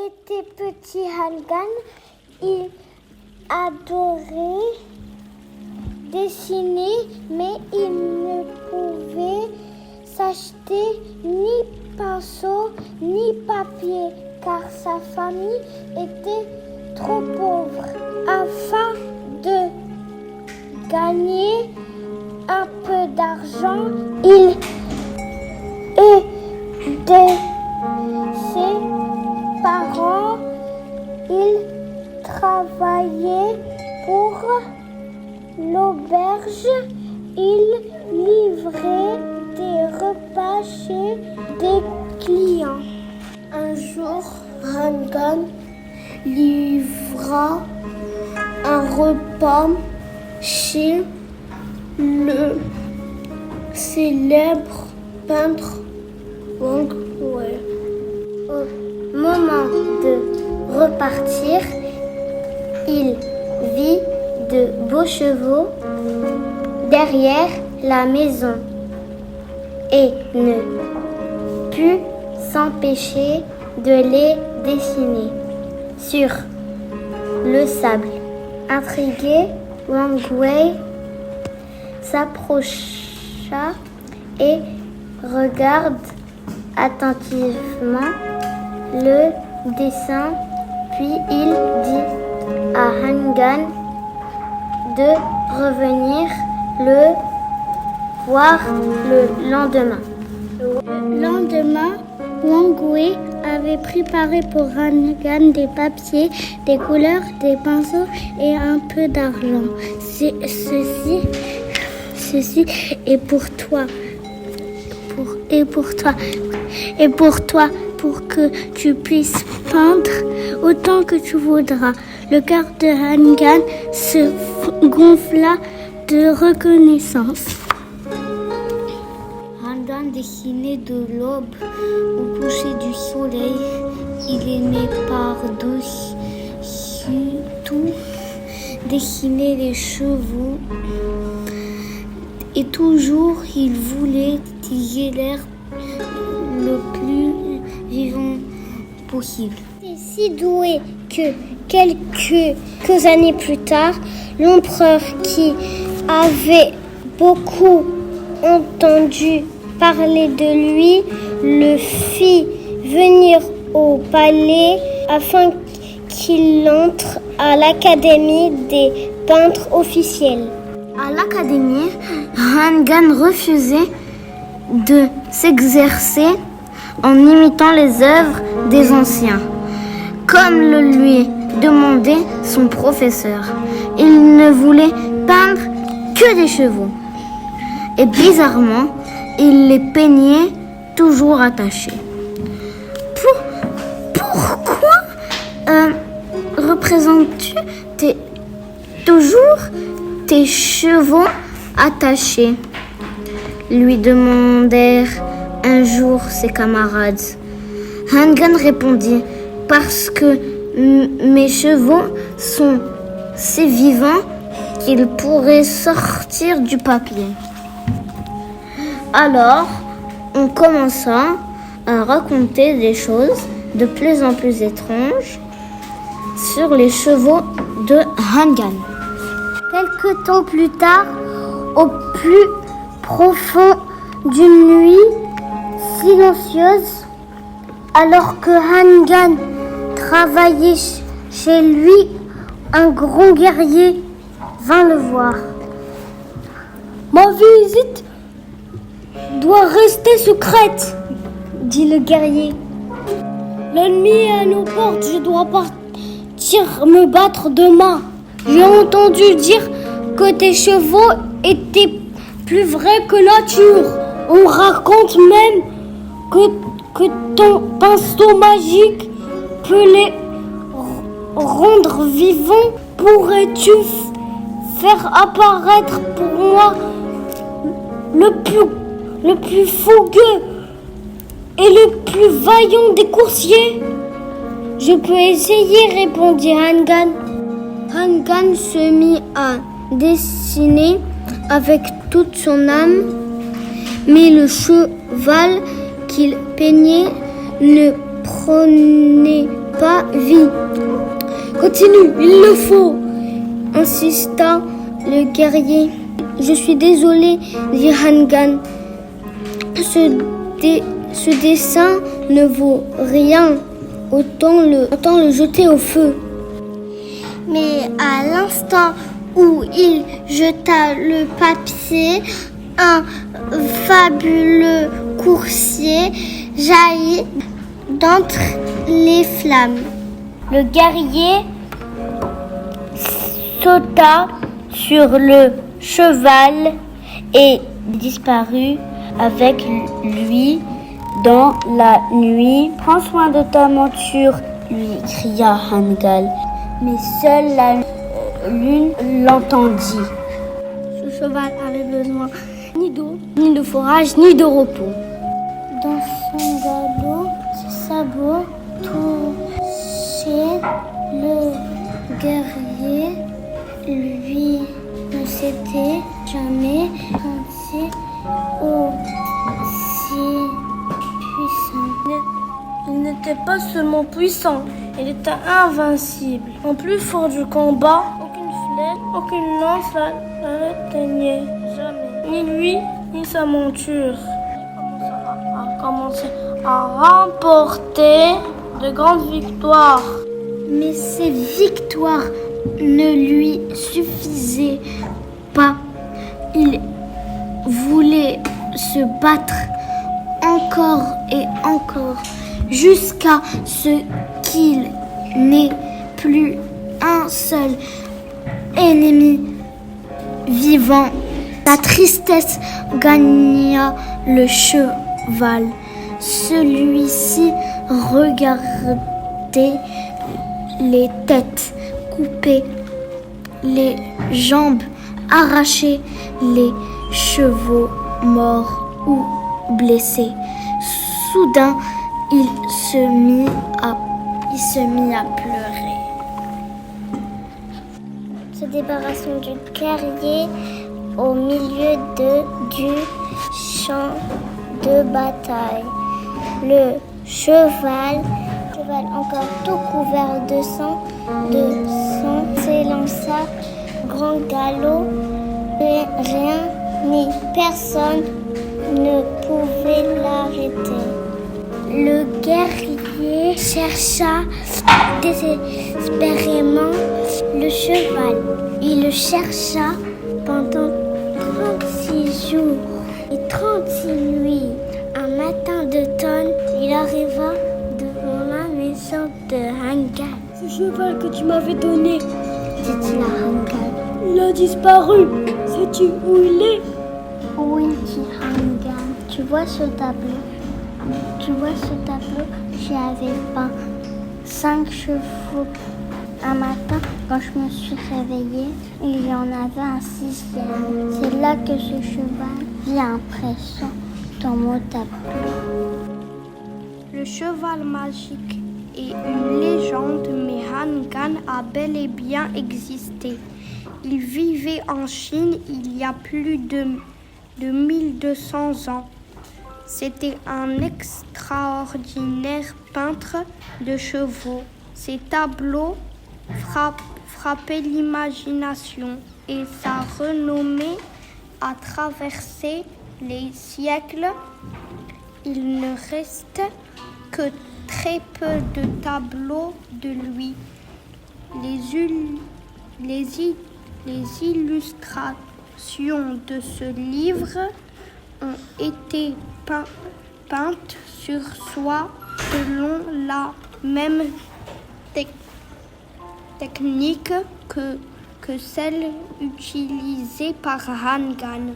était petit, Hangan, il adorait dessiner, mais il ne pouvait s'acheter ni pinceau ni papier, car sa famille était trop pauvre. Afin de gagner un peu d'argent, il aidait ses parents. Il travaillait pour l'auberge. Il livrait des repas chez des clients. Un jour, Hangan livra un repas chez le célèbre peintre Wang Wei. Au moment de repartir, il vit de beaux chevaux derrière la maison et ne put s'empêcher de les dessiner sur le sable. Intrigué, Wang Wei s'approcha et regarde attentivement le dessin, puis il dit à Hangan de revenir le voir le lendemain. Le lendemain, Wang Wei avait préparé pour Hangan des papiers, des couleurs, des pinceaux et un peu d'argent. Ceci est pour toi. Pour que tu puisses peindre autant que tu voudras. Le cœur de Hangan se gonfla de reconnaissance. Hangan dessinait de l'aube au coucher du soleil. Il aimait par-dessus tout dessiner les chevaux. Et toujours, il voulait qu'ils aient l'air le plus vivant possible. Il était si doué que quelques années plus tard, l'empereur qui avait beaucoup entendu parler de lui le fit venir au palais afin qu'il entre à l'académie des peintres officiels. À l'académie, Hangan refusait de s'exercer en imitant les œuvres des anciens, comme le lui demandait son professeur. Il ne voulait peindre que des chevaux. Et bizarrement, il les peignait toujours attachés. Pourquoi représentes-tu toujours tes chevaux attachés ? Lui demandèrent un jour ses camarades. Hangan répondit : parce que mes chevaux sont si vivants qu'ils pourraient sortir du papier. Alors, on commença à raconter des choses de plus en plus étranges sur les chevaux de Hangan. Quelque temps plus tard, au plus profond d'une nuit silencieuse, alors que Hangan travaillait chez lui, un grand guerrier vint le voir. Ma visite doit rester secrète, dit le guerrier. L'ennemi est à nos portes, je dois partir me battre demain. J'ai entendu dire que tes chevaux étaient plus vrais que nature. On raconte même que ton pinceau magique peut les rendre vivants. Pourrais-tu faire apparaître pour moi le plus fougueux et le plus vaillant des coursiers ? Je peux essayer, répondit Hangan. Hangan se mit à dessiner avec toute son âme, mais le cheval qu'il peignait ne prenait pas vie. Continue, il le faut, insista le guerrier. Je suis désolé, dit Hangan. Ce dessin ne vaut rien. Autant le jeter au feu. Mais à l'instant où il jeta le papier, un fabuleux coursier jaillit d'entre les flammes. Le guerrier sauta sur le cheval et disparut avec lui dans la nuit. Prends soin de ta monture, lui cria Hangal. Mais seule la lune l'entendit. Ce cheval avait besoin ni d'eau, ni de fourrage, ni de repos. Dans son galop, ses sabots touchaient le guerrier. Lui ne s'était jamais senti aussi puissant. Il n'était pas seulement puissant, il était invincible. En plus fort du combat, aucune flèche, aucune lance l'atteignait jamais. Ni lui, ni sa monture. Il commençait à remporter de grandes victoires. Mais ces victoires ne lui suffisaient pas. Il voulait se battre encore et encore jusqu'à ce qu'il n'ait plus un seul ennemi vivant. La tristesse gagna le cheval. Celui-ci regardait les têtes coupées, les jambes arrachées, les chevaux morts ou blessés. Soudain, il se mit à pleurer. Se débarrassant du guerrier au milieu du champ de bataille. Le cheval encore tout couvert de sang, s'élança grand galop. Rien ni personne ne pouvait l'arrêter. Le guerrier chercha désespérément le cheval. Il le chercha pendant 36 jours et 36 nuits. Un matin d'automne, il arriva devant la maison de Hangan. Ce cheval que tu m'avais donné, dit-il à Hangan, il a disparu. Sais-tu où il est? Oui, dit Hangan. Tu vois ce tableau? J'y avais peint 5 chevaux. Un matin, quand je me suis réveillée, il y en avait un 6e. C'est là que ce cheval vit impression dans mon tableau. Le cheval magique est une légende, mais Hangan a bel et bien existé. Il vivait en Chine il y a plus de 1200 ans. C'était un extraordinaire peintre de chevaux. Ses tableaux frappaient l'imagination et sa renommée a traversé les siècles. Il ne reste que très peu de tableaux de lui. Les illustrations de ce livre ont été peintes sur soie selon la même technique que celle utilisée par Hangan.